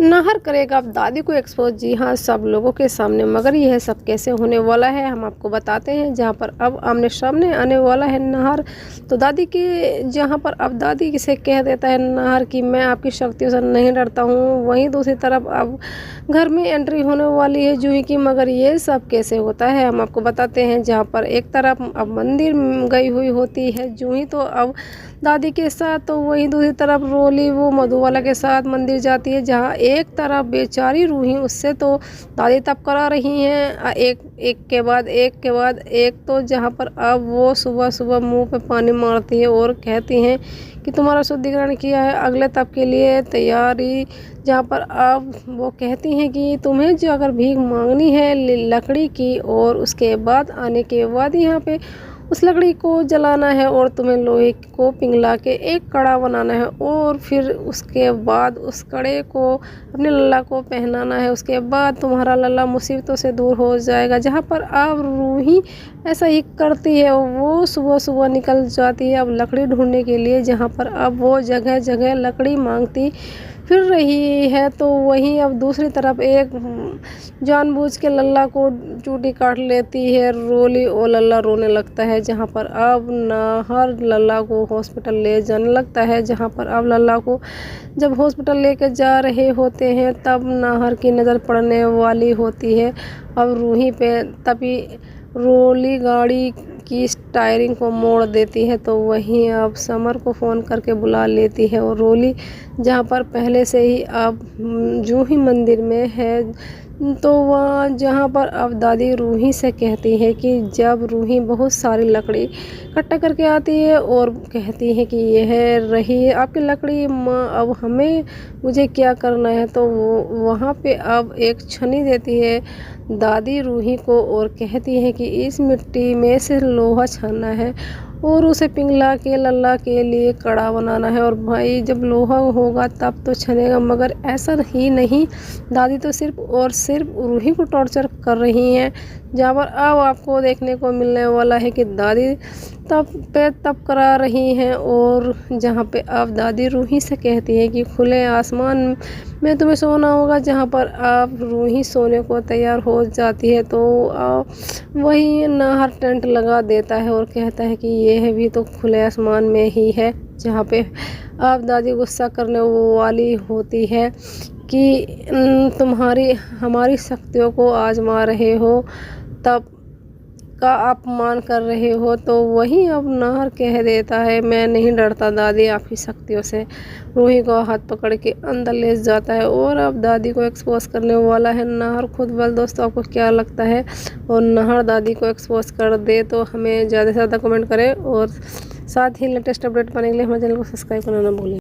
नाहर करेगा अब दादी को एक्सपोज, जी हाँ, सब लोगों के सामने। मगर यह सब कैसे होने वाला है हम आपको बताते हैं। जहाँ पर अब आमने सामने आने वाला है नाहर, तो दादी के जहाँ पर अब दादी से कह देता है नाहर कि मैं आपकी शक्तियों से नहीं डरता हूँ। वहीं दूसरी तरफ अब घर में एंट्री होने वाली है जूही की। मगर ये सब कैसे होता है हम आपको बताते हैं। जहाँ पर एक तरफ अब मंदिर गई हुई होती है जूही, तो अब दादी के साथ, तो वहीं दूसरी तरफ रोली वो मधुबाला के साथ मंदिर जाती है। जहाँ एक तरफ बेचारी रूही उससे तो दादी तब करा रही हैं एक के बाद एक, तो जहाँ पर अब वो सुबह सुबह मुंह पे पानी मारती है और कहती हैं कि तुम्हारा शुद्धिकरण किया है, अगले तप के लिए तैयारी। जहाँ पर अब वो कहती हैं कि तुम्हें जो अगर भीख मांगनी है लकड़ी की, और उसके बाद आने के बाद यहाँ पे उस लकड़ी को जलाना है और तुम्हें लोहे को पिघला के एक कड़ा बनाना है, और फिर उसके बाद उस कड़े को अपने लल्ला को पहनाना है। उसके बाद तुम्हारा लल्ला मुसीबतों से दूर हो जाएगा। जहाँ पर अब रूही ऐसा ही करती है, वो सुबह सुबह निकल जाती है अब लकड़ी ढूंढने के लिए। जहाँ पर अब वो जगह जगह लकड़ी मांगती फिर रही है, तो वहीं अब दूसरी तरफ एक जानबूझ के लल्ला को चूटी काट लेती है रोली, और लल्ला रोने लगता है। जहाँ पर अब नाहर लल्ला को हॉस्पिटल ले जाने लगता है। जहाँ पर अब लल्ला को जब हॉस्पिटल लेकर जा रहे होते हैं, तब नाहर की नज़र पड़ने वाली होती है अब रूही पे। तभी रोली गाड़ी की टायरिंग को मोड़ देती है, तो वहीं अब समर को फ़ोन करके बुला लेती है। और रोली जहाँ पर पहले से ही अब जूही मंदिर में है, तो वह जहाँ पर अब दादी रूही से कहती है कि जब रूही बहुत सारी लकड़ी इकट्ठा करके आती है और कहती है कि यह रही है आपकी लकड़ी माँ, अब हमें मुझे क्या करना है, तो वो वहाँ पे अब एक छनी देती है दादी रूही को और कहती है कि इस मिट्टी में से लोहा छानना है और उसे पिघला के लल्ला के लिए कड़ा बनाना है। और भाई जब लोहा होगा तब तो छनेगा। मगर ऐसा ही नहीं, दादी तो सिर्फ और सिर्फ रूही को टॉर्चर कर रही हैं। जहाँ पर अब आपको देखने को मिलने वाला है कि दादी तब करा रही हैं, और जहाँ पे अब दादी रूही से कहती है कि खुले आसमान में तुम्हें सोना होगा। जहाँ पर अब रूही सोने को तैयार हो जाती है, तो वही नाहर टेंट लगा देता है और कहता है कि यह भी तो खुले आसमान में ही है। जहाँ पे अब दादी गुस्सा करने वाली होती है कि तुम्हारी हमारी शक्तियों को आजमा रहे हो, तब का अपमान कर रहे हो। तो वहीं अब नाहर कह देता है मैं नहीं डरता दादी आपकी शक्तियों से। रूही को हाथ पकड़ के अंदर ले जाता है और अब दादी को एक्सपोज करने वाला है नाहर खुद। वाल दोस्तों आपको क्या लगता है, और नाहर दादी को एक्सपोज कर दे तो हमें ज़्यादा से ज़्यादा कमेंट करें, और साथ ही लेटेस्ट अपडेट पाने के लिए हमारे चैनल को सब्सक्राइब करना ना भूलें।